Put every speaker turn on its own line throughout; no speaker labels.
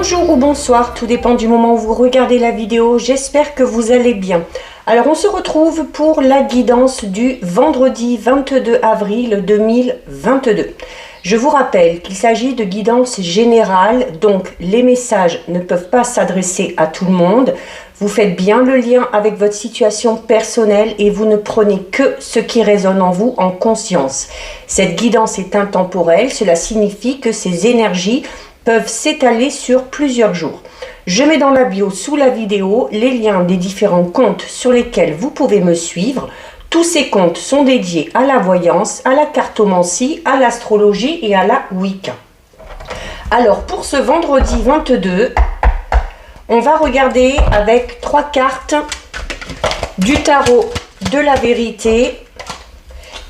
Bonjour ou bonsoir, tout dépend du moment où vous regardez la vidéo, j'espère que vous allez bien. Alors on se retrouve pour la guidance du vendredi 22 avril 2022. Je vous rappelle qu'il s'agit de guidance générale, donc les messages ne peuvent pas s'adresser à tout le monde. Vous faites bien le lien avec votre situation personnelle et vous ne prenez que ce qui résonne en vous en conscience. Cette guidance est intemporelle, cela signifie que ces énergies peuvent s'étaler sur plusieurs jours. Je mets dans la bio sous la vidéo les liens des différents comptes sur lesquels vous pouvez me suivre. Tous ces comptes sont dédiés à la voyance, à la cartomancie, à l'astrologie et à la Wicca. Alors pour ce vendredi 22, on va regarder avec 3 cartes du tarot de la vérité.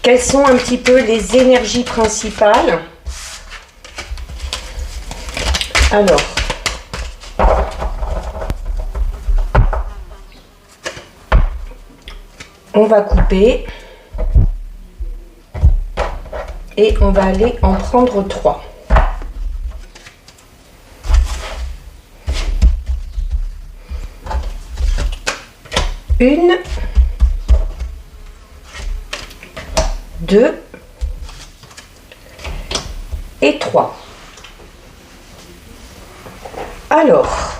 Quelles sont un petit peu les énergies principales? Alors, on va couper et on va aller en prendre 3. Une, 2 et 3. Alors,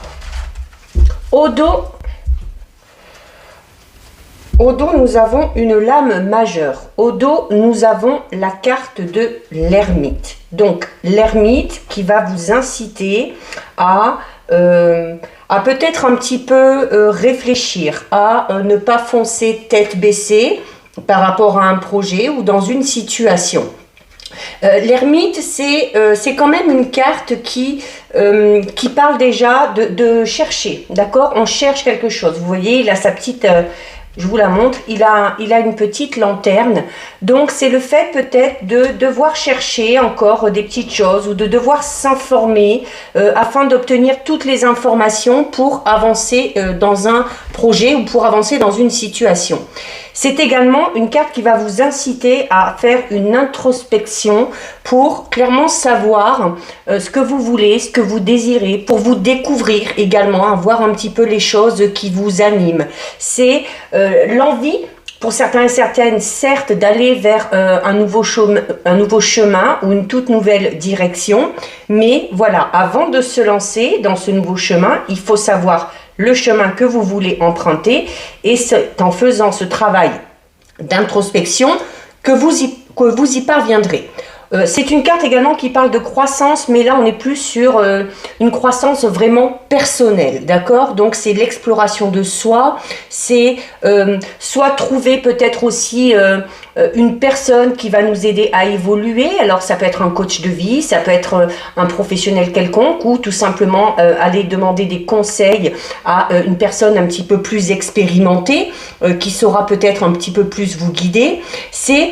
au dos, nous avons une lame majeure. Au dos, nous avons la carte de l'ermite. Donc, l'ermite qui va vous inciter à peut-être un petit peu réfléchir, à ne pas foncer tête baissée par rapport à un projet ou dans une situation. L'ermite, c'est quand même une carte qui parle déjà de chercher, d'accord? On cherche quelque chose. Vous voyez, il a sa petite... je vous la montre, il a une petite lanterne. Donc, c'est le fait peut-être de devoir chercher encore des petites choses ou de devoir s'informer afin d'obtenir toutes les informations pour avancer dans un projet ou pour avancer dans une situation. C'est également une carte qui va vous inciter à faire une introspection pour clairement savoir ce que vous voulez, ce que vous désirez, pour vous découvrir également, à voir un petit peu les choses qui vous animent. C'est l'envie, pour certains et certaines, certes, d'aller vers un nouveau chemin ou une toute nouvelle direction. Mais voilà, avant de se lancer dans ce nouveau chemin, il faut savoir le chemin que vous voulez emprunter, et c'est en faisant ce travail d'introspection que vous y parviendrez. C'est une carte également qui parle de croissance, mais là on est plus sur une croissance vraiment personnelle, d'accord? Donc c'est l'exploration de soi, c'est soit trouver peut-être aussi une personne qui va nous aider à évoluer. Alors ça peut être un coach de vie, ça peut être un professionnel quelconque, ou tout simplement aller demander des conseils à une personne un petit peu plus expérimentée qui saura peut-être un petit peu plus vous guider. C'est,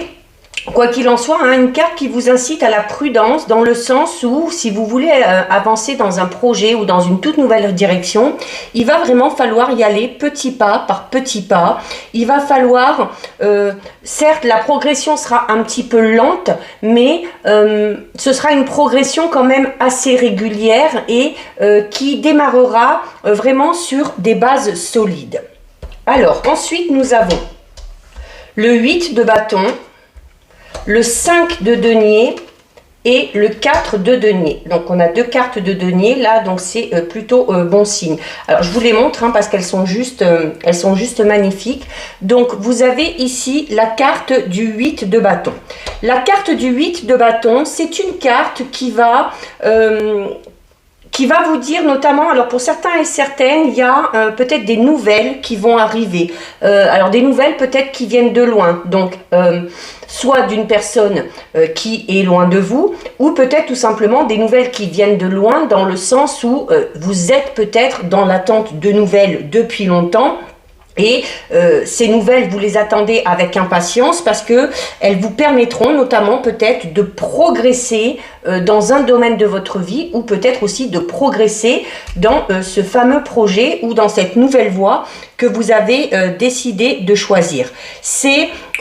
quoi qu'il en soit, une carte qui vous incite à la prudence, dans le sens où, si vous voulez avancer dans un projet ou dans une toute nouvelle direction, il va vraiment falloir y aller petit pas par petit pas. Il va falloir, certes, la progression sera un petit peu lente, mais ce sera une progression quand même assez régulière et qui démarrera vraiment sur des bases solides. Alors, ensuite, nous avons le 8 de bâton, le 5 de denier et le 4 de denier. Donc on a 2 cartes de denier là, donc c'est plutôt bon signe. Alors je vous les montre parce qu'elles sont juste magnifiques. Donc vous avez ici la carte du 8 de bâton. La carte du 8 de bâton, c'est une carte qui va vous dire notamment, alors pour certains et certaines, il y a peut-être des nouvelles qui vont arriver. Alors des nouvelles peut-être qui viennent de loin, donc soit d'une personne qui est loin de vous, ou peut-être tout simplement des nouvelles qui viennent de loin, dans le sens où vous êtes peut-être dans l'attente de nouvelles depuis longtemps. Et ces nouvelles, vous les attendez avec impatience parce que elles vous permettront notamment peut-être de progresser dans un domaine de votre vie, ou peut-être aussi de progresser dans ce fameux projet ou dans cette nouvelle voie que vous avez décidé de choisir.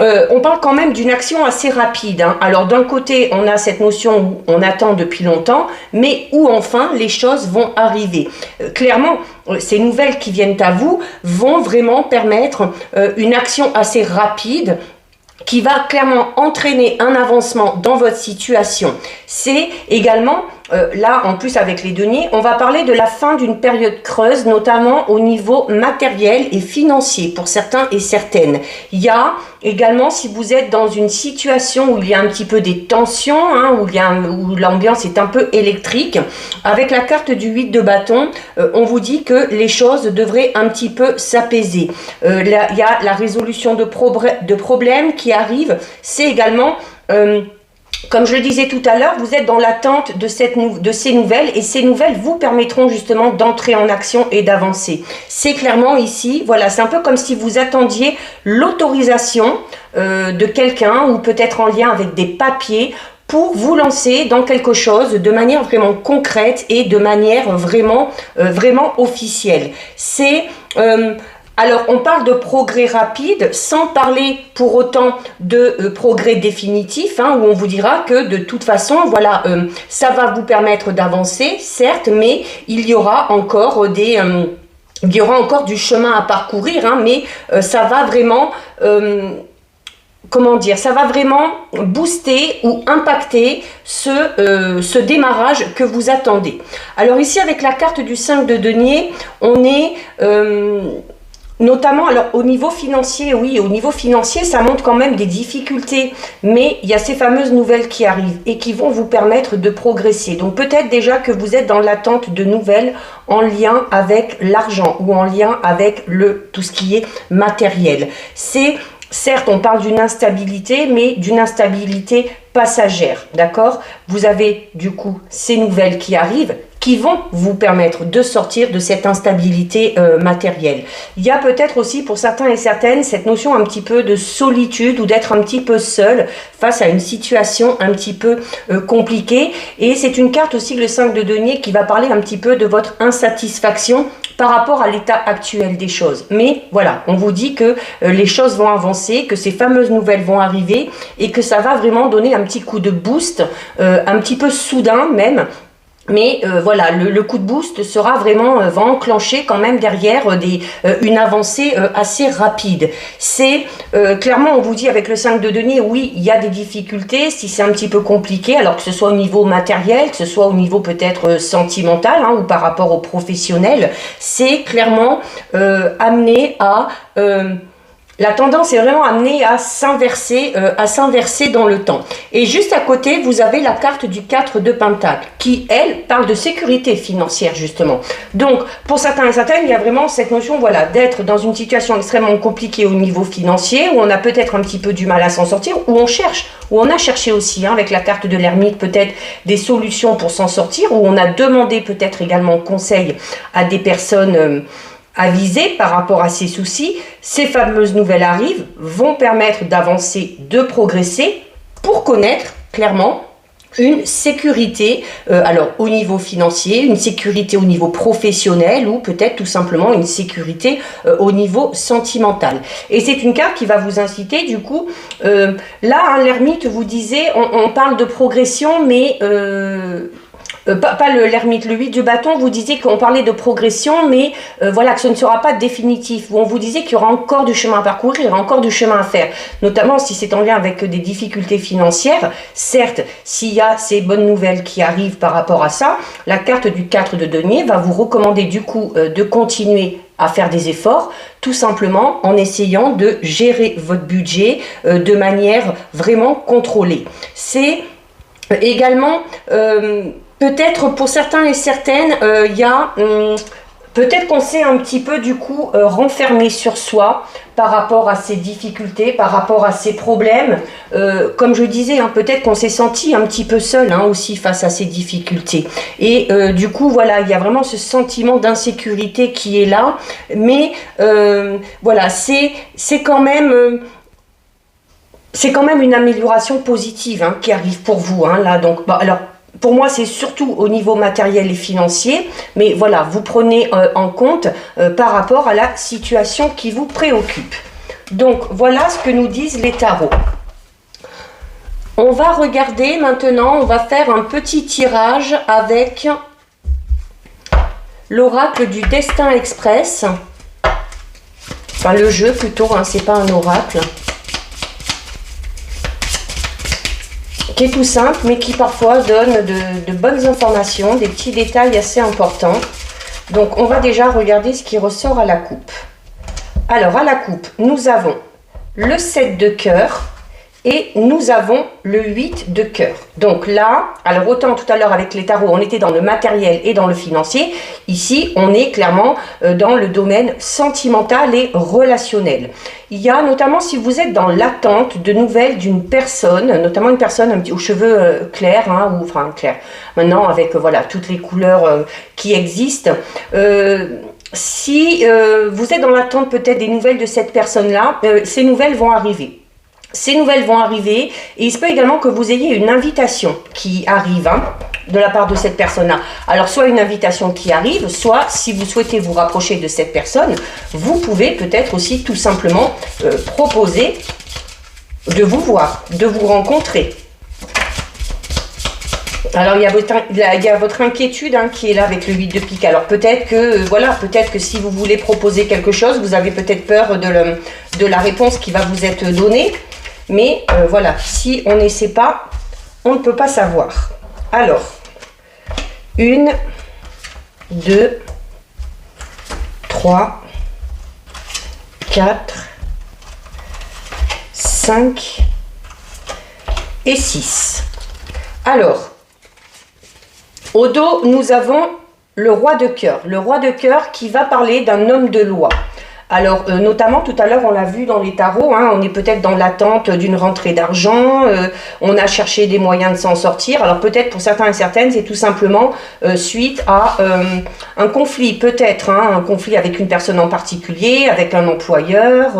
On parle quand même d'une action assez rapide, hein. Alors d'un côté, on a cette notion où on attend depuis longtemps, mais où enfin les choses vont arriver. Clairement, ces nouvelles qui viennent à vous vont vraiment permettre une action assez rapide qui va clairement entraîner un avancement dans votre situation. C'est également, là en plus avec les deniers, on va parler de la fin d'une période creuse, notamment au niveau matériel et financier pour certains et certaines. Il y a également, si vous êtes dans une situation où il y a un petit peu des tensions, hein, où l'ambiance est un peu électrique, avec la carte du 8 de bâton, on vous dit que les choses devraient un petit peu s'apaiser. Il y a la résolution de problèmes qui arrive. C'est également... comme je le disais tout à l'heure, vous êtes dans l'attente de ces nouvelles, et ces nouvelles vous permettront justement d'entrer en action et d'avancer. C'est clairement ici, voilà, c'est un peu comme si vous attendiez l'autorisation de quelqu'un, ou peut-être en lien avec des papiers, pour vous lancer dans quelque chose de manière vraiment concrète et de manière vraiment officielle. Alors, on parle de progrès rapide, sans parler pour autant de progrès définitif, hein, où on vous dira que de toute façon, voilà, ça va vous permettre d'avancer, certes, mais il y aura encore du chemin à parcourir, hein, mais ça va vraiment... comment dire, ça va vraiment booster ou impacter ce démarrage que vous attendez. Alors ici, avec la carte du 5 de denier, on est... notamment, alors au niveau financier, oui, au niveau financier, ça montre quand même des difficultés, mais il y a ces fameuses nouvelles qui arrivent et qui vont vous permettre de progresser. Donc peut-être déjà que vous êtes dans l'attente de nouvelles en lien avec l'argent ou en lien avec tout ce qui est matériel. Certes, on parle d'une instabilité, mais d'une instabilité passagère, d'accord? Vous avez du coup ces nouvelles qui arrivent, qui vont vous permettre de sortir de cette instabilité matérielle. Il y a peut-être aussi pour certains et certaines cette notion un petit peu de solitude, ou d'être un petit peu seul face à une situation un petit peu compliquée. Et c'est une carte aussi, le 5 de denier, qui va parler un petit peu de votre insatisfaction par rapport à l'état actuel des choses. Mais voilà, on vous dit que les choses vont avancer, que ces fameuses nouvelles vont arriver, et que ça va vraiment donner un petit coup de boost, un petit peu soudain même. Mais voilà, le coup de boost sera vraiment, va enclencher quand même derrière une avancée assez rapide. C'est clairement, on vous dit avec le 5 de denier, oui, il y a des difficultés, si c'est un petit peu compliqué, alors que ce soit au niveau matériel, que ce soit au niveau peut-être sentimental, hein, ou par rapport au professionnel, c'est clairement amené à... la tendance est vraiment amenée à s'inverser dans le temps. Et juste à côté, vous avez la carte du 4 de Pentacle, qui, elle, parle de sécurité financière, justement. Donc, pour certains et certaines, il y a vraiment cette notion, voilà, d'être dans une situation extrêmement compliquée au niveau financier, où on a peut-être un petit peu du mal à s'en sortir, où on a cherché aussi, hein, avec la carte de l'ermite, peut-être des solutions pour s'en sortir, où on a demandé peut-être également conseil à des personnes... avisés par rapport à ces soucis. Ces fameuses nouvelles arrivent, vont permettre d'avancer, de progresser, pour connaître clairement une sécurité, alors au niveau financier, une sécurité au niveau professionnel, ou peut-être tout simplement une sécurité au niveau sentimental. Et c'est une carte qui va vous inciter du coup, là hein, l'ermite vous disait, on parle de progression, mais... pas l'ermite, le 8 du bâton, vous disiez qu'on parlait de progression, mais voilà, que ce ne sera pas définitif. On vous disait qu'il y aura encore du chemin à parcourir, il y aura encore du chemin à faire. Notamment si c'est en lien avec des difficultés financières. Certes, s'il y a ces bonnes nouvelles qui arrivent par rapport à ça, la carte du 4 de denier va vous recommander du coup de continuer à faire des efforts, tout simplement en essayant de gérer votre budget de manière vraiment contrôlée. C'est également... peut-être pour certains et certaines, il y a peut-être qu'on s'est un petit peu du coup renfermé sur soi par rapport à ces difficultés, par rapport à ces problèmes. Comme je disais, hein, peut-être qu'on s'est senti un petit peu seul hein, aussi face à ces difficultés. Et du coup, voilà, il y a vraiment ce sentiment d'insécurité qui est là. Mais voilà, c'est quand même... c'est quand même une amélioration positive hein, qui arrive pour vous. Hein, là, donc, bon, alors, pour moi, c'est surtout au niveau matériel et financier, mais voilà, vous prenez en compte par rapport à la situation qui vous préoccupe. Donc, voilà ce que nous disent les tarots. On va regarder maintenant, on va faire un petit tirage avec l'oracle du Destin Express. Enfin, le jeu plutôt, hein, c'est pas un oracle. Qui est tout simple, mais qui parfois donne de bonnes informations, des petits détails assez importants. Donc, on va déjà regarder ce qui ressort à la coupe. Alors, à la coupe, nous avons le 7 de cœur et nous avons le 8 de cœur. Donc là, alors autant tout à l'heure avec les tarots, on était dans le matériel et dans le financier. Ici, on est clairement dans le domaine sentimental et relationnel. Il y a notamment, si vous êtes dans l'attente de nouvelles d'une personne, notamment une personne aux cheveux clairs, hein, ou enfin clairs, maintenant avec voilà toutes les couleurs qui existent. Si vous êtes dans l'attente peut-être des nouvelles de cette personne-là, ces nouvelles vont arriver. Ces nouvelles vont arriver et il se peut également que vous ayez une invitation qui arrive hein, de la part de cette personne-là. Alors soit une invitation qui arrive, soit si vous souhaitez vous rapprocher de cette personne, vous pouvez peut-être aussi tout simplement proposer de vous voir, de vous rencontrer. Alors il y a votre inquiétude hein, qui est là avec le 8 de pique. Alors peut-être que voilà, peut-être que si vous voulez proposer quelque chose, vous avez peut-être peur de la réponse qui va vous être donnée. Mais voilà, si on n'essaie pas, on ne peut pas savoir. Alors, 1, 2, 3, 4, 5 et 6. Alors, au dos, nous avons le roi de cœur. Le roi de cœur qui va parler d'un homme de loi. Alors, notamment, tout à l'heure, on l'a vu dans les tarots, hein, on est peut-être dans l'attente d'une rentrée d'argent, on a cherché des moyens de s'en sortir. Alors, peut-être pour certains et certaines, c'est tout simplement suite à un conflit, peut-être, hein, un conflit avec une personne en particulier, avec un employeur,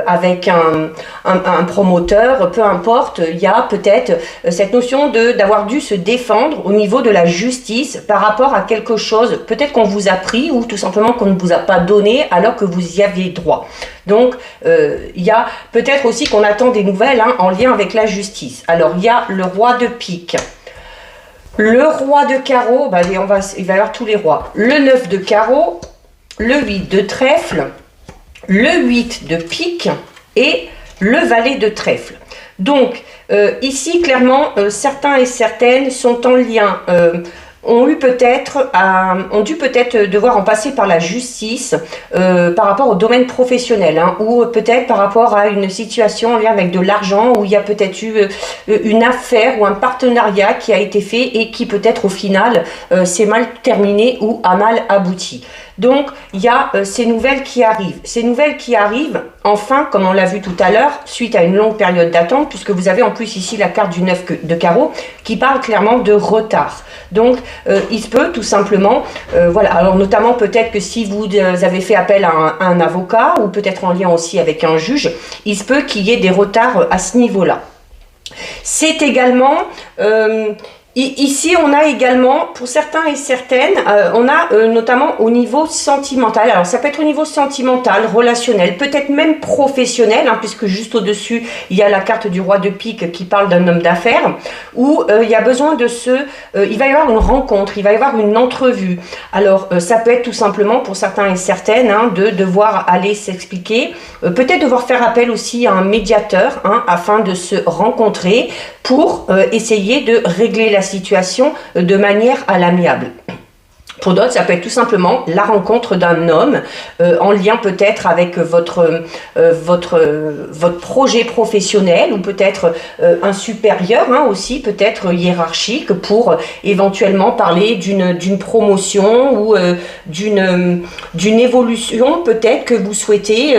avec un promoteur, peu importe. Il y a peut-être cette notion d'avoir dû se défendre au niveau de la justice par rapport à quelque chose, peut-être qu'on vous a pris ou tout simplement qu'on ne vous a pas donné alors que vous y aviez droit. Donc, il y a peut-être aussi qu'on attend des nouvelles hein, en lien avec la justice. Alors, il y a le roi de pique. Le roi de carreau, bah, il va y avoir tous les rois. Le 9 de carreau, le 8 de trèfle, le 8 de pique et le valet de trèfle. Donc, ici, clairement, certains et certaines sont en lien... ont dû peut-être devoir en passer par la justice par rapport au domaine professionnel hein, ou peut-être par rapport à une situation en lien avec de l'argent où il y a peut-être eu une affaire ou un partenariat qui a été fait et qui peut-être au final s'est mal terminé ou a mal abouti. Donc, il y a ces nouvelles qui arrivent. Ces nouvelles qui arrivent, enfin, comme on l'a vu tout à l'heure, suite à une longue période d'attente, puisque vous avez en plus ici la carte du 9 de carreau, qui parle clairement de retard. Donc, il se peut tout simplement, voilà, alors notamment peut-être que si vous avez fait appel à un avocat, ou peut-être en lien aussi avec un juge, il se peut qu'il y ait des retards à ce niveau-là. C'est également... ici, on a également, pour certains et certaines, on a notamment au niveau sentimental. Alors, ça peut être au niveau sentimental, relationnel, peut-être même professionnel, hein, puisque juste au-dessus, il y a la carte du roi de pique qui parle d'un homme d'affaires, où il y a besoin de il va y avoir une rencontre, il va y avoir une entrevue. Alors, ça peut être tout simplement, pour certains et certaines, hein, de devoir aller s'expliquer, peut-être devoir faire appel aussi à un médiateur, hein, afin de se rencontrer pour essayer de régler la situation de manière à l'amiable. Pour d'autres, ça peut être tout simplement la rencontre d'un homme en lien peut-être avec votre projet professionnel ou peut-être un supérieur hein, aussi, peut-être hiérarchique pour éventuellement parler d'une promotion ou d'une évolution peut-être que vous souhaitez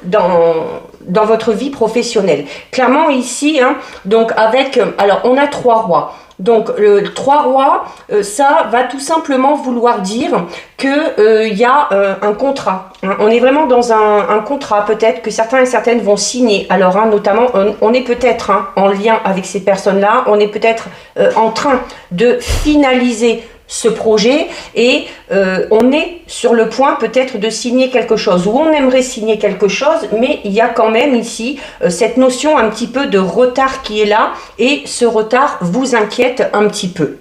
dans votre vie professionnelle. Clairement ici, hein, donc avec, alors on a 3 rois. Donc le 3 rois, ça va tout simplement vouloir dire que y a un contrat. Hein. On est vraiment dans un contrat, peut-être que certains et certaines vont signer. Alors hein, notamment, on est peut-être en lien avec ces personnes-là, on est peut-être en train de finaliser ce projet et on est sur le point peut-être de signer quelque chose, ou on aimerait signer quelque chose, mais il y a quand même ici cette notion un petit peu de retard qui est là, et ce retard vous inquiète un petit peu.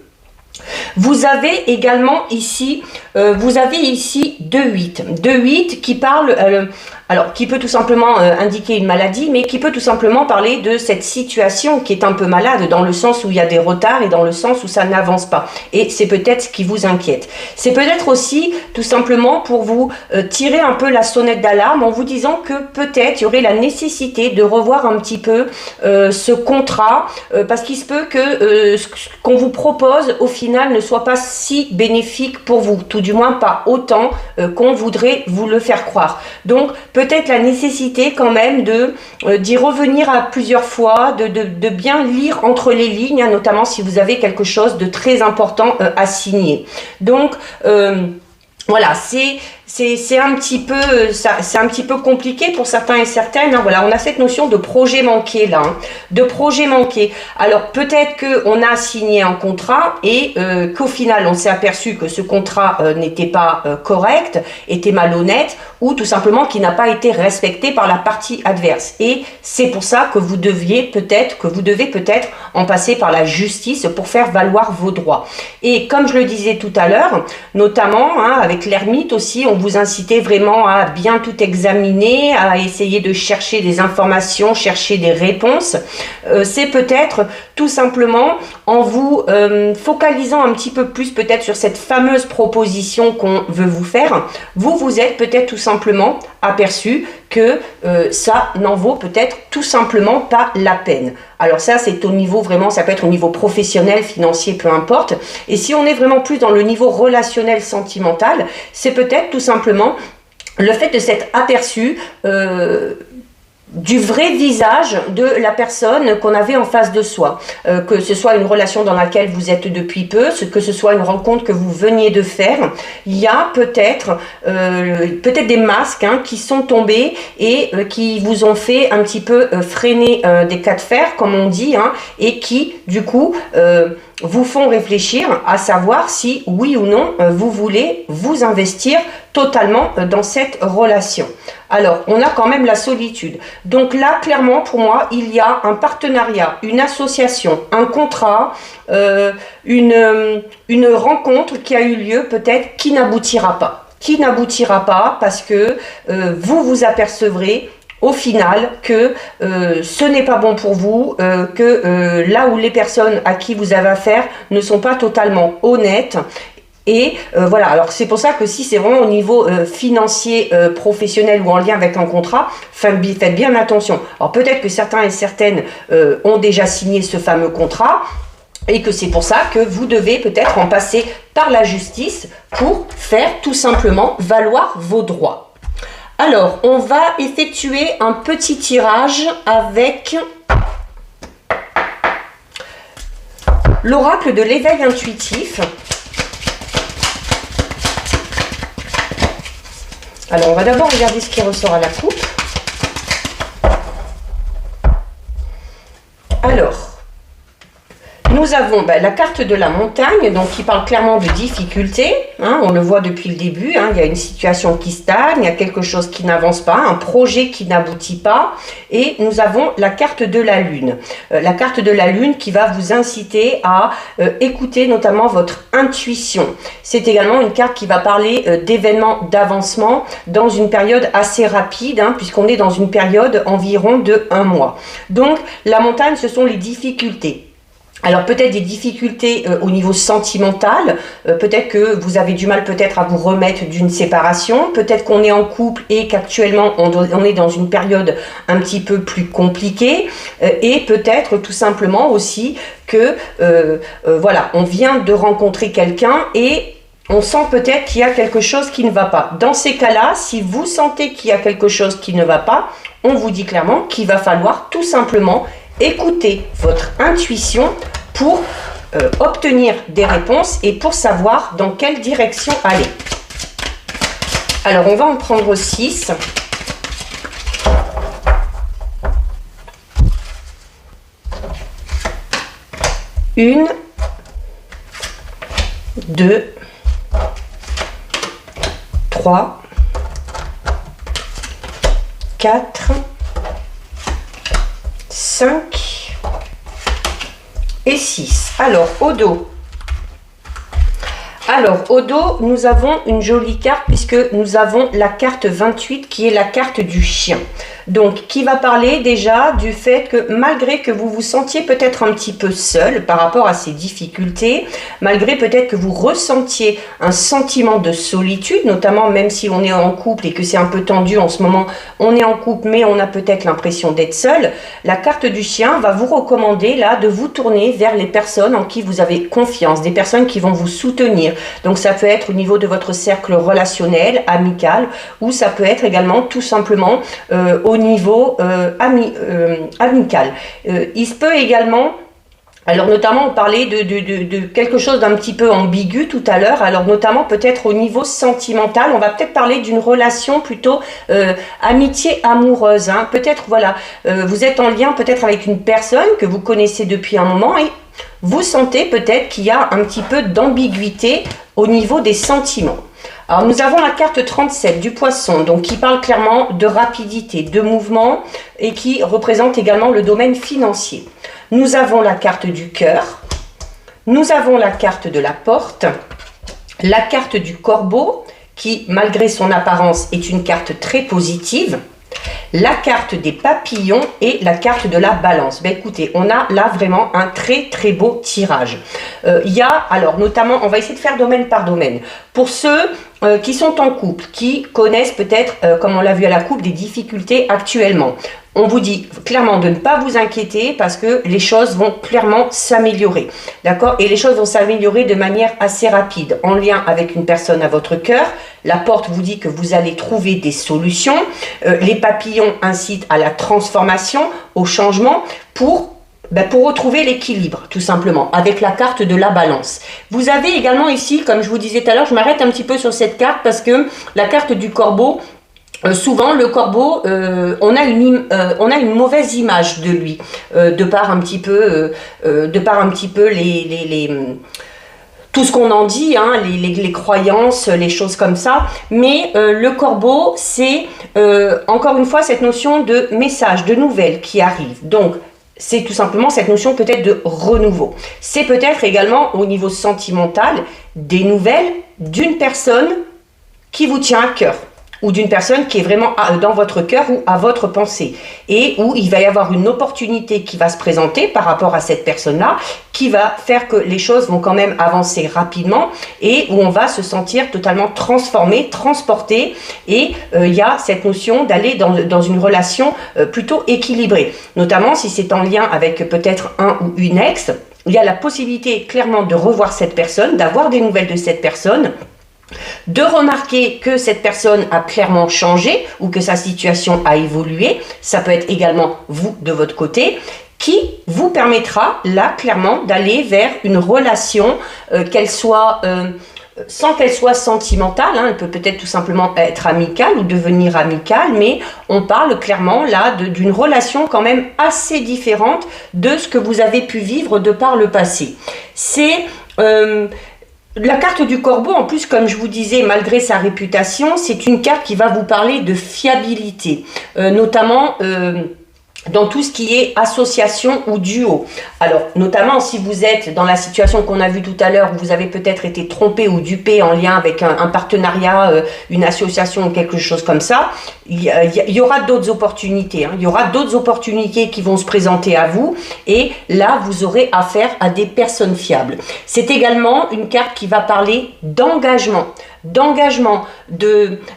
Vous avez également ici, vous avez ici 2-8. 2-8 qui parle, alors qui peut tout simplement indiquer une maladie, mais qui peut tout simplement parler de cette situation qui est un peu malade, dans le sens où il y a des retards et dans le sens où ça n'avance pas. Et c'est peut-être ce qui vous inquiète. C'est peut-être aussi tout simplement pour vous tirer un peu la sonnette d'alarme en vous disant que peut-être il y aurait la nécessité de revoir un petit peu ce contrat, parce qu'il se peut que ce qu'on vous propose au final ne soit pas si bénéfique pour vous, tout du moins pas autant qu'on voudrait vous le faire croire. Donc peut-être la nécessité quand même de d'y revenir à plusieurs fois, de bien lire entre les lignes, hein, notamment si vous avez quelque chose de très important à signer. Donc voilà, c'est un petit peu c'est un petit peu compliqué pour certains et certaines. Hein. Voilà, on a cette notion de projet manqué là, hein, de projet manqué. Alors peut-être que on a signé un contrat et qu'au final on s'est aperçu que ce contrat n'était pas correct, était malhonnête, ou tout simplement qu'il n'a pas été respecté par la partie adverse. Et c'est pour ça que vous devez peut-être en passer par la justice pour faire valoir vos droits. Et comme je le disais tout à l'heure, notamment hein, avec l'ermite aussi, on vous incitait vraiment à bien tout examiner, à essayer de chercher des informations, chercher des réponses. C'est peut-être tout simplement en vous focalisant un petit peu plus peut-être sur cette fameuse proposition qu'on veut vous faire, vous êtes peut-être tout simplement aperçu que ça n'en vaut peut-être tout simplement pas la peine. Alors ça, c'est au niveau vraiment, ça peut être au niveau professionnel, financier, peu importe. Et si on est vraiment plus dans le niveau relationnel, sentimental, c'est peut-être tout simplement le fait de s'être aperçu du vrai visage de la personne qu'on avait en face de soi, que ce soit une relation dans laquelle vous êtes depuis peu, que ce soit une rencontre que vous veniez de faire, il y a peut-être des masques hein, qui sont tombés et qui vous ont fait un petit peu freiner des cas de fer, comme on dit, hein, et qui du coup vous font réfléchir à savoir si oui ou non vous voulez vous investir totalement dans cette relation. Alors, on a quand même la solitude. Donc là, clairement, pour moi, il y a un partenariat, une association, un contrat, une rencontre qui a eu lieu peut-être qui n'aboutira pas. Qui n'aboutira pas parce que vous vous apercevrez au final que ce n'est pas bon pour vous, que là où les personnes à qui vous avez affaire ne sont pas totalement honnêtes. Et voilà, alors c'est pour ça que si c'est vraiment au niveau financier, professionnel ou en lien avec un contrat, faites bien attention. Alors peut-être que certains et certaines ont déjà signé ce fameux contrat, et que c'est pour ça que vous devez peut-être en passer par la justice pour faire tout simplement valoir vos droits. Alors, on va effectuer un petit tirage avec l'oracle de l'éveil intuitif. Alors, on va d'abord regarder ce qui ressort à la coupe. Alors, nous avons la carte de la montagne, donc qui parle clairement de difficultés. Hein, on le voit depuis le début, hein, il y a une situation qui stagne, il y a quelque chose qui n'avance pas, un projet qui n'aboutit pas. Et nous avons la carte de la lune. La carte de la lune qui va vous inciter à écouter notamment votre intuition. C'est également une carte qui va parler d'événements d'avancement dans une période assez rapide, hein, puisqu'on est dans une période environ de 1 mois. Donc la montagne, ce sont les difficultés. Alors peut-être des difficultés au niveau sentimental, peut-être que vous avez du mal peut-être à vous remettre d'une séparation, peut-être qu'on est en couple et qu'actuellement on est dans une période un petit peu plus compliquée, et peut-être tout simplement aussi que voilà, on vient de rencontrer quelqu'un et on sent peut-être qu'il y a quelque chose qui ne va pas. Dans ces cas-là, si vous sentez qu'il y a quelque chose qui ne va pas, on vous dit clairement qu'il va falloir tout simplement écoutez votre intuition pour obtenir des réponses et pour savoir dans quelle direction aller. Alors, on va en prendre 6. Une, 2, 3, 4, 5 et 6. Alors, au dos. Alors, au dos, nous avons une jolie carte puisque nous avons la carte 28 qui est la carte du chien. Donc, qui va parler déjà du fait que malgré que vous vous sentiez peut-être un petit peu seul par rapport à ces difficultés, malgré peut-être que vous ressentiez un sentiment de solitude, notamment même si on est en couple et que c'est un peu tendu en ce moment, on est en couple mais on a peut-être l'impression d'être seul, la carte du chien va vous recommander là de vous tourner vers les personnes en qui vous avez confiance, des personnes qui vont vous soutenir. Donc ça peut être au niveau de votre cercle relationnel, amical, ou ça peut être également tout simplement au niveau amical. Il se peut également, alors notamment on parlait de quelque chose d'un petit peu ambigu tout à l'heure, alors notamment peut-être au niveau sentimental, on va peut-être parler d'une relation plutôt amitié amoureuse, hein. Peut-être voilà, vous êtes en lien peut-être avec une personne que vous connaissez depuis un moment et vous sentez peut-être qu'il y a un petit peu d'ambiguïté au niveau des sentiments. Alors nous avons la carte 37 du poisson, donc qui parle clairement de rapidité, de mouvement et qui représente également le domaine financier. Nous avons la carte du cœur, nous avons la carte de la porte, la carte du corbeau qui malgré son apparence est une carte très positive, la carte des papillons et la carte de la balance. Ben écoutez, on a là vraiment un très très beau tirage. Il y a, alors notamment, on va essayer de faire domaine par domaine. Pour ceux qui sont en couple, qui connaissent peut-être, comme on l'a vu à la coupe, des difficultés actuellement. On vous dit clairement de ne pas vous inquiéter parce que les choses vont clairement s'améliorer. D'accord? Et les choses vont s'améliorer de manière assez rapide, en lien avec une personne à votre cœur. La porte vous dit que vous allez trouver des solutions. Les papillons incitent à la transformation, au changement pour retrouver l'équilibre, tout simplement, avec la carte de la balance. Vous avez également ici, comme je vous disais tout à l'heure, je m'arrête un petit peu sur cette carte parce que la carte du corbeau, souvent le corbeau, on a une mauvaise image de lui, de par un petit peu tout ce qu'on en dit, hein, les croyances, les choses comme ça. Mais le corbeau, c'est encore une fois cette notion de message, de nouvelles qui arrivent. Donc, c'est tout simplement cette notion peut-être de renouveau. C'est peut-être également au niveau sentimental des nouvelles d'une personne qui vous tient à cœur ou d'une personne qui est vraiment dans votre cœur ou à votre pensée et où il va y avoir une opportunité qui va se présenter par rapport à cette personne-là qui va faire que les choses vont quand même avancer rapidement et où on va se sentir totalement transformé, transporté et il y a cette notion d'aller dans une relation plutôt équilibrée, notamment si c'est en lien avec peut-être un ou une ex. Il y a la possibilité clairement de revoir cette personne, d'avoir des nouvelles de cette personne, de remarquer que cette personne a clairement changé ou que sa situation a évolué. Ça peut être également vous de votre côté qui vous permettra là clairement d'aller vers une relation qu'elle soit sans qu'elle soit sentimentale, hein, elle peut peut-être tout simplement être amicale ou devenir amicale, mais on parle clairement là d'une relation quand même assez différente de ce que vous avez pu vivre de par le passé. C'est la carte du corbeau, en plus, comme je vous disais, malgré sa réputation, c'est une carte qui va vous parler de fiabilité, notamment dans tout ce qui est association ou duo. Alors, notamment si vous êtes dans la situation qu'on a vue tout à l'heure, où vous avez peut-être été trompé ou dupé en lien avec un partenariat, une association ou quelque chose comme ça, il y aura d'autres opportunités. Hein. Il y aura d'autres opportunités qui vont se présenter à vous et là, vous aurez affaire à des personnes fiables. C'est également une carte qui va parler d'engagement,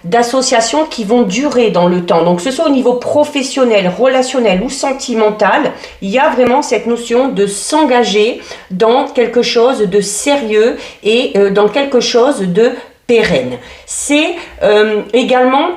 d'associations qui vont durer dans le temps. Donc, que ce soit au niveau professionnel, relationnel ou sentimental, il y a vraiment cette notion de s'engager dans quelque chose de sérieux et dans quelque chose de pérenne. C'est également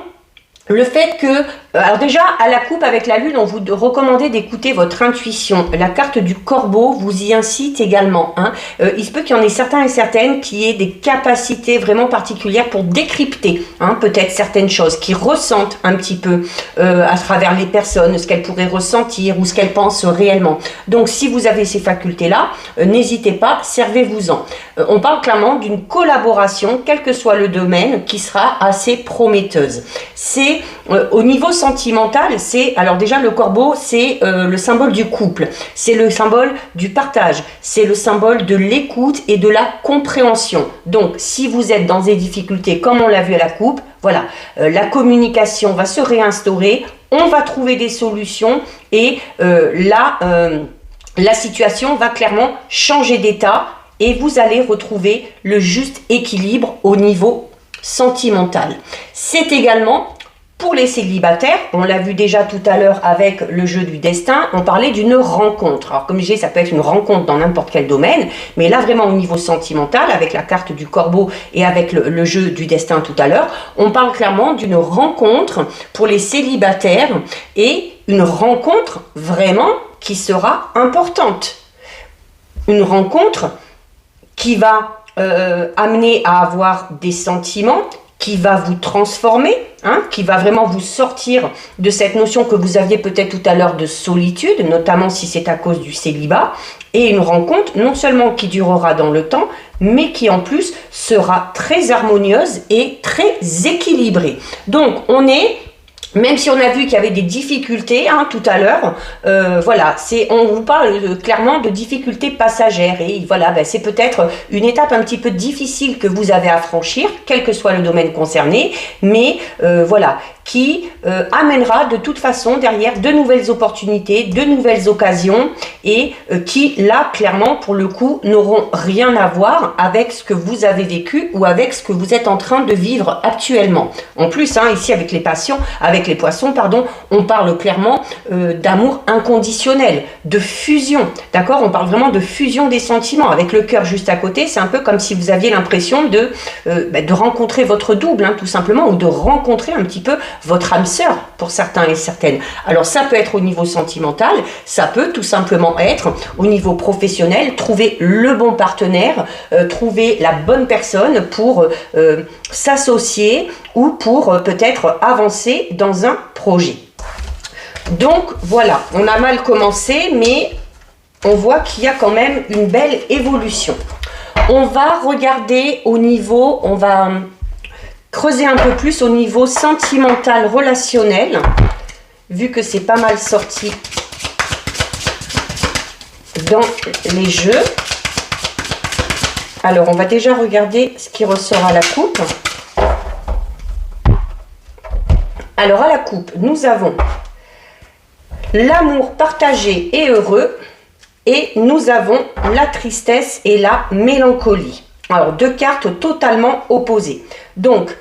le fait que, alors déjà, à la coupe avec la lune, on vous recommandait d'écouter votre intuition. La carte du corbeau vous y incite également. Hein. Il se peut qu'il y en ait certains et certaines qui aient des capacités vraiment particulières pour décrypter peut-être certaines choses, qui ressentent un petit peu à travers les personnes, ce qu'elles pourraient ressentir ou ce qu'elles pensent réellement. Donc, si vous avez ces facultés-là, n'hésitez pas, servez-vous-en. On parle clairement d'une collaboration, quel que soit le domaine, qui sera assez prometteuse. C'est au niveau sentimental, alors déjà le corbeau, c'est le symbole du couple, c'est le symbole du partage, c'est le symbole de l'écoute et de la compréhension. Donc si vous êtes dans des difficultés comme on l'a vu à la coupe, voilà, la communication va se réinstaurer, on va trouver des solutions et la situation va clairement changer d'état et vous allez retrouver le juste équilibre au niveau sentimental. C'est également pour les célibataires, on l'a vu déjà tout à l'heure avec le jeu du destin, on parlait d'une rencontre. Alors comme je disais, ça peut être une rencontre dans n'importe quel domaine, mais là vraiment au niveau sentimental, avec la carte du corbeau et avec le jeu du destin tout à l'heure, on parle clairement d'une rencontre pour les célibataires et une rencontre vraiment qui sera importante. Une rencontre qui va amener à avoir des sentiments, qui va vous transformer, qui va vraiment vous sortir de cette notion que vous aviez peut-être tout à l'heure de solitude, notamment si c'est à cause du célibat, et une rencontre non seulement qui durera dans le temps, mais qui en plus sera très harmonieuse et très équilibrée. Donc on est... Même si on a vu qu'il y avait des difficultés tout à l'heure, voilà, on vous parle clairement de difficultés passagères et voilà, c'est peut-être une étape un petit peu difficile que vous avez à franchir, quel que soit le domaine concerné, mais voilà, qui amènera de toute façon derrière de nouvelles opportunités, de nouvelles occasions et qui là clairement pour le coup n'auront rien à voir avec ce que vous avez vécu ou avec ce que vous êtes en train de vivre actuellement. En plus, ici avec les poissons, on parle clairement d'amour inconditionnel, de fusion, d'accord? On parle vraiment de fusion des sentiments. Avec le cœur juste à côté, c'est un peu comme si vous aviez l'impression de rencontrer votre double, tout simplement, ou de rencontrer un petit peu votre âme sœur pour certains et certaines. Alors ça peut être au niveau sentimental, ça peut tout simplement être au niveau professionnel, trouver le bon partenaire, trouver la bonne personne pour s'associer ou pour peut-être avancer dans un projet. Donc voilà, on a mal commencé, mais on voit qu'il y a quand même une belle évolution. On va regarder au niveau, on va creuser un peu plus au niveau sentimental, relationnel, vu que c'est pas mal sorti dans les jeux. Alors, on va déjà regarder ce qui ressort à la coupe. Alors, à la coupe, nous avons l'amour partagé et heureux et nous avons la tristesse et la mélancolie. Alors, deux cartes totalement opposées. Donc,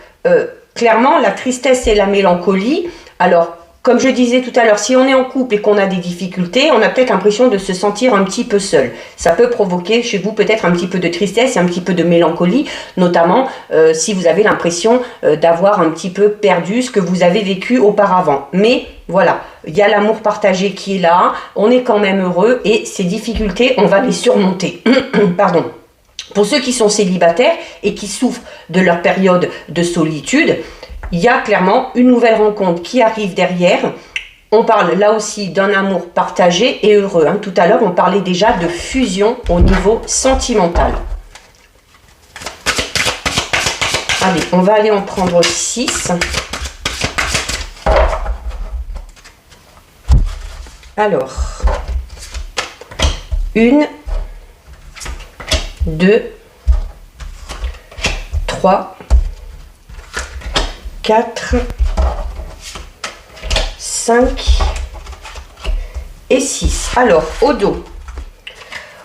clairement, la tristesse et la mélancolie, alors, comme je disais tout à l'heure, si on est en couple et qu'on a des difficultés, on a peut-être l'impression de se sentir un petit peu seul. Ça peut provoquer chez vous peut-être un petit peu de tristesse et un petit peu de mélancolie, notamment si vous avez l'impression d'avoir un petit peu perdu ce que vous avez vécu auparavant. Mais voilà, il y a l'amour partagé qui est là, on est quand même heureux et ces difficultés, on va les surmonter. Pardon. Pour ceux qui sont célibataires et qui souffrent de leur période de solitude, il y a clairement une nouvelle rencontre qui arrive derrière. On parle là aussi d'un amour partagé et heureux. Tout à l'heure, on parlait déjà de fusion au niveau sentimental. Allez, on va aller en prendre 6. Alors, 1, 2, 3, 4, 5 et 6. Alors, au dos.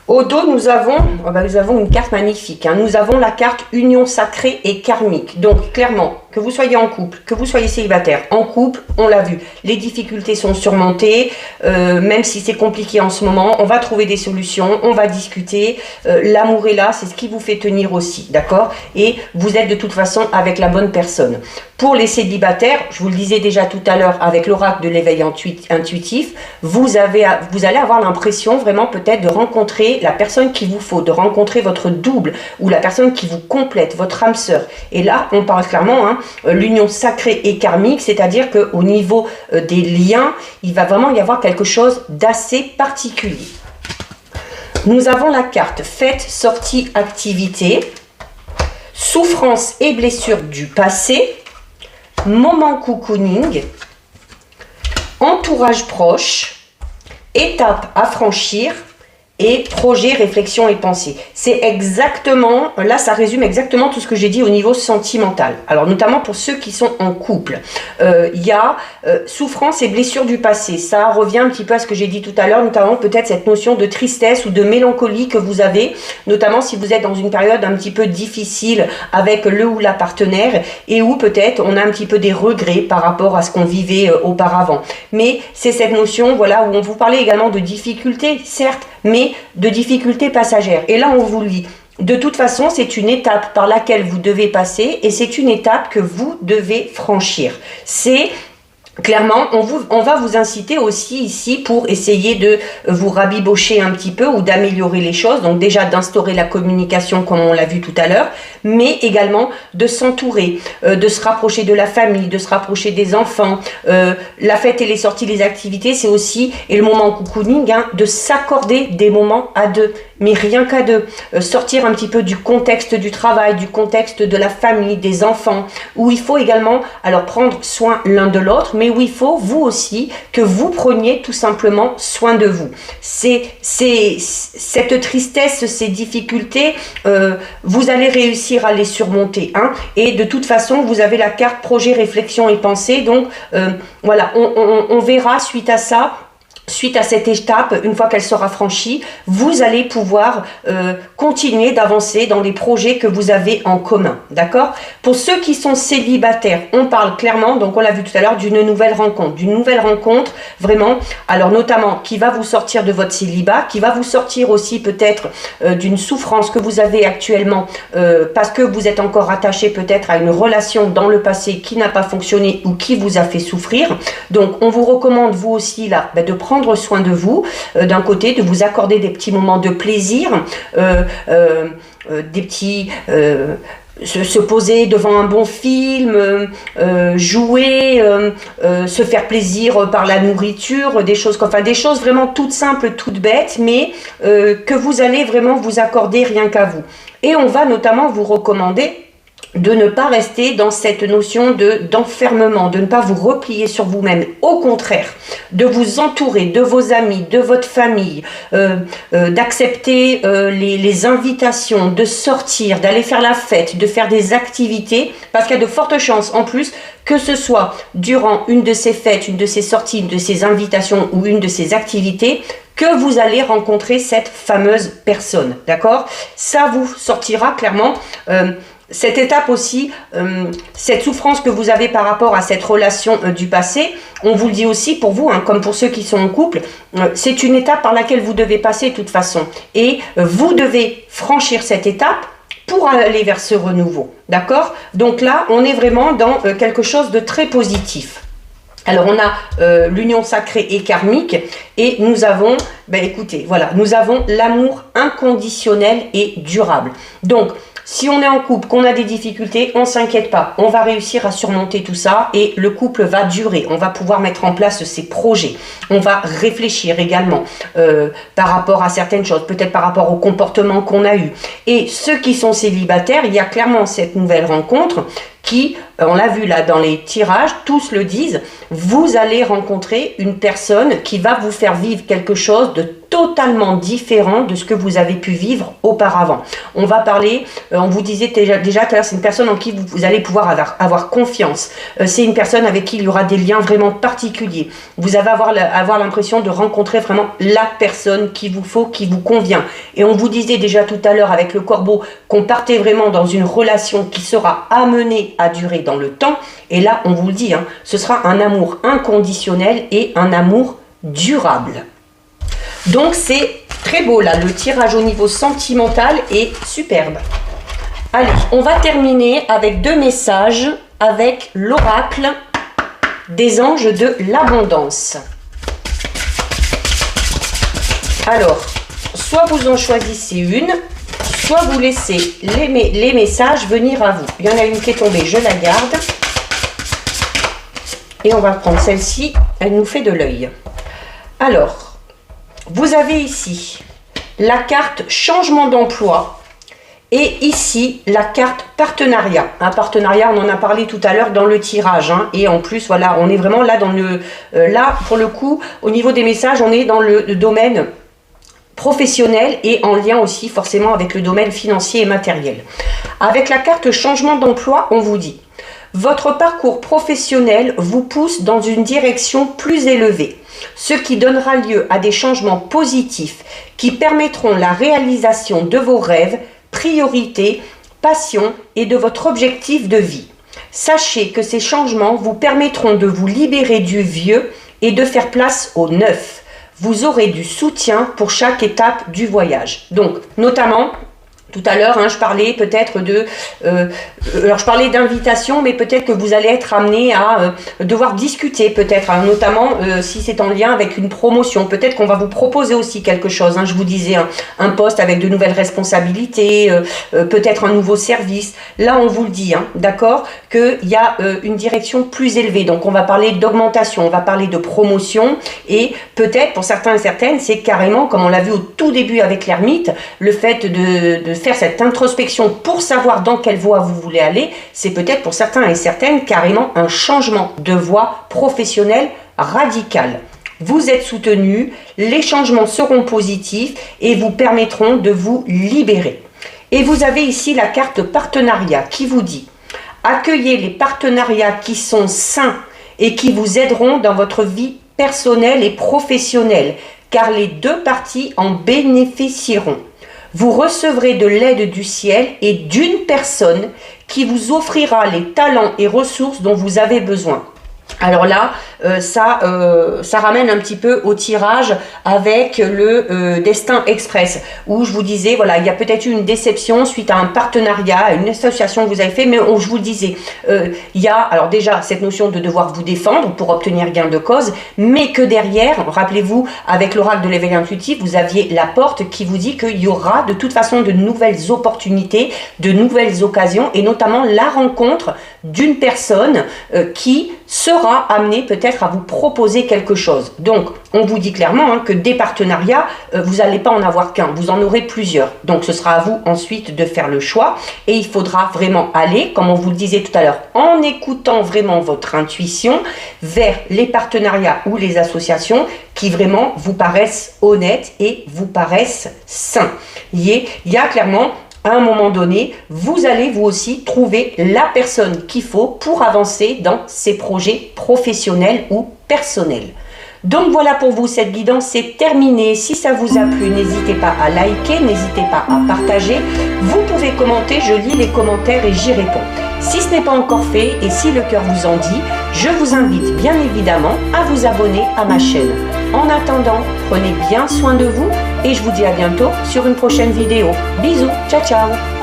Au dos, nous avons une carte magnifique. Nous avons la carte Union sacrée et karmique. Donc, clairement, que vous soyez en couple, que vous soyez célibataire, en couple, on l'a vu, les difficultés sont surmontées, même si c'est compliqué en ce moment, on va trouver des solutions, on va discuter, l'amour est là, c'est ce qui vous fait tenir aussi, d'accord? Et vous êtes de toute façon avec la bonne personne. Pour les célibataires, je vous le disais déjà tout à l'heure avec l'oracle de l'éveil intuitif, vous allez avoir l'impression vraiment peut-être de rencontrer la personne qu'il vous faut, de rencontrer votre double ou la personne qui vous complète, votre âme sœur. Et là, on parle clairement, hein, l'union sacrée et karmique, c'est-à-dire qu'au niveau des liens, il va vraiment y avoir quelque chose d'assez particulier. Nous avons la carte fête, sortie, activité, souffrance et blessures du passé, moment cocooning, entourage proche, étape à franchir et projet, réflexion et pensée. C'est exactement, là ça résume exactement tout ce que j'ai dit au niveau sentimental. Alors notamment pour ceux qui sont en couple. Il y a souffrance et blessure du passé. Ça revient un petit peu à ce que j'ai dit tout à l'heure, notamment peut-être cette notion de tristesse ou de mélancolie que vous avez, notamment si vous êtes dans une période un petit peu difficile avec le ou la partenaire et où peut-être on a un petit peu des regrets par rapport à ce qu'on vivait auparavant. Mais c'est cette notion, voilà, où on vous parlait également de difficultés, certes, mais de difficultés passagères. Et là, on vous le dit. De toute façon, c'est une étape par laquelle vous devez passer et c'est une étape que vous devez franchir. C'est clairement, on va vous inciter aussi ici pour essayer de vous rabibocher un petit peu ou d'améliorer les choses. Donc déjà d'instaurer la communication comme on l'a vu tout à l'heure, mais également de s'entourer, de se rapprocher de la famille, de se rapprocher des enfants. La fête et les sorties, les activités, c'est aussi, et le moment cocooning, hein, de s'accorder des moments à deux, mais rien qu'à deux. Sortir un petit peu du contexte du travail, du contexte de la famille, des enfants, où il faut également alors prendre soin l'un de l'autre, mais où il faut, vous aussi, que vous preniez tout simplement soin de vous. C'est cette tristesse, ces difficultés, vous allez réussir à les surmonter. Hein, et de toute façon, vous avez la carte projet, réflexion et pensée. Donc, voilà, on verra suite à ça. Suite à cette étape, une fois qu'elle sera franchie, vous allez pouvoir continuer d'avancer dans les projets que vous avez en commun, d'accord? Pour ceux qui sont célibataires, on parle clairement, donc on l'a vu tout à l'heure, d'une nouvelle rencontre, vraiment, alors notamment qui va vous sortir de votre célibat, qui va vous sortir aussi peut-être d'une souffrance que vous avez actuellement parce que vous êtes encore attaché peut-être à une relation dans le passé qui n'a pas fonctionné ou qui vous a fait souffrir. Donc on vous recommande vous aussi là de prendre soin de vous, d'un côté, de vous accorder des petits moments de plaisir, des petits... se poser devant un bon film, jouer, se faire plaisir par la nourriture, des choses vraiment toutes simples, toutes bêtes, mais que vous allez vraiment vous accorder rien qu'à vous. Et on va notamment vous recommander de ne pas rester dans cette notion d'enfermement, de ne pas vous replier sur vous-même. Au contraire, de vous entourer de vos amis, de votre famille, d'accepter les invitations, de sortir, d'aller faire la fête, de faire des activités, parce qu'il y a de fortes chances en plus que ce soit durant une de ces fêtes, une de ces sorties, une de ces invitations ou une de ces activités, que vous allez rencontrer cette fameuse personne, d'accord? Ça vous sortira clairement... cette étape aussi, cette souffrance que vous avez par rapport à cette relation du passé, on vous le dit aussi pour vous, hein, comme pour ceux qui sont en couple, c'est une étape par laquelle vous devez passer de toute façon. Et vous devez franchir cette étape pour aller vers ce renouveau, d'accord? Donc là, on est vraiment dans quelque chose de très positif. Alors on a l'union sacrée et karmique et nous avons, écoutez, voilà, nous avons l'amour inconditionnel et durable. Donc, si on est en couple, qu'on a des difficultés, on ne s'inquiète pas. On va réussir à surmonter tout ça et le couple va durer. On va pouvoir mettre en place ses projets. On va réfléchir également par rapport à certaines choses, peut-être par rapport au comportement qu'on a eu. Et ceux qui sont célibataires, il y a clairement cette nouvelle rencontre qui, on l'a vu là dans les tirages, tous le disent, vous allez rencontrer une personne qui va vous faire vivre quelque chose de totalement différent de ce que vous avez pu vivre auparavant. On va parler, on vous disait déjà tout à l'heure, c'est une personne en qui vous allez pouvoir avoir confiance. C'est une personne avec qui il y aura des liens vraiment particuliers. Vous allez avoir l'impression de rencontrer vraiment la personne qu'il vous faut, qui vous convient. Et on vous disait déjà tout à l'heure avec le corbeau qu'on partait vraiment dans une relation qui sera amenée à durer dans le temps. Et là, on vous le dit, hein, ce sera un amour inconditionnel et un amour durable. Donc c'est très beau là, le tirage au niveau sentimental est superbe. Allez, on va terminer avec 2 messages avec l'oracle des anges de l'abondance. Alors, soit vous en choisissez une, soit vous laissez les messages venir à vous. Il y en a une qui est tombée, je la garde. Et on va prendre celle-ci, elle nous fait de l'œil. Alors, vous avez ici la carte changement d'emploi et ici la carte partenariat. Un partenariat, on en a parlé tout à l'heure dans le tirage. Hein, et en plus, voilà, on est vraiment là dans le... là, pour le coup, au niveau des messages, on est dans le domaine professionnel et en lien aussi forcément avec le domaine financier et matériel. Avec la carte changement d'emploi, on vous dit: votre parcours professionnel vous pousse dans une direction plus élevée, ce qui donnera lieu à des changements positifs qui permettront la réalisation de vos rêves, priorités, passions et de votre objectif de vie. Sachez que ces changements vous permettront de vous libérer du vieux et de faire place au neuf. Vous aurez du soutien pour chaque étape du voyage. Donc, notamment... Tout à l'heure, hein, je parlais peut-être de... alors, je parlais d'invitation, mais peut-être que vous allez être amené à devoir discuter, peut-être, hein, notamment si c'est en lien avec une promotion. Peut-être qu'on va vous proposer aussi quelque chose. Hein, je vous disais, un poste avec de nouvelles responsabilités, peut-être un nouveau service. Là, on vous le dit, hein, d'accord, qu'il y a une direction plus élevée. Donc, on va parler d'augmentation, on va parler de promotion. Et peut-être, pour certains et certaines, c'est carrément, comme on l'a vu au tout début avec l'ermite, le fait de faire cette introspection pour savoir dans quelle voie vous voulez aller, c'est peut-être pour certains et certaines carrément un changement de voie professionnelle radical. Vous êtes soutenu, les changements seront positifs et vous permettront de vous libérer. Et vous avez ici la carte partenariat qui vous dit: accueillez les partenariats qui sont sains et qui vous aideront dans votre vie personnelle et professionnelle, car les 2 parties en bénéficieront. Vous recevrez de l'aide du ciel et d'une personne qui vous offrira les talents et ressources dont vous avez besoin. Alors là, ça ramène un petit peu au tirage avec le Destin Express, où je vous disais, voilà, il y a peut-être eu une déception suite à un partenariat, à une association que vous avez fait, mais je vous le disais, il y a alors déjà cette notion de devoir vous défendre pour obtenir gain de cause, mais que derrière, rappelez-vous, avec l'oracle de l'éveil intuitif, vous aviez la porte qui vous dit qu'il y aura de toute façon de nouvelles opportunités, de nouvelles occasions, et notamment la rencontre d'une personne qui sera amenée peut-être à vous proposer quelque chose. Donc, on vous dit clairement hein, que des partenariats, vous n'allez pas en avoir qu'un, vous en aurez plusieurs. Donc, ce sera à vous ensuite de faire le choix et il faudra vraiment aller, comme on vous le disait tout à l'heure, en écoutant vraiment votre intuition vers les partenariats ou les associations qui vraiment vous paraissent honnêtes et vous paraissent sains. Il y a clairement... à un moment donné, vous allez vous aussi trouver la personne qu'il faut pour avancer dans ces projets professionnels ou personnels. Donc voilà pour vous, cette guidance c'est terminé. Si ça vous a plu, n'hésitez pas à liker, n'hésitez pas à partager. Vous pouvez commenter, je lis les commentaires et j'y réponds. Si ce n'est pas encore fait et si le cœur vous en dit, je vous invite bien évidemment à vous abonner à ma chaîne. En attendant, prenez bien soin de vous et je vous dis à bientôt sur une prochaine vidéo. Bisous, ciao ciao.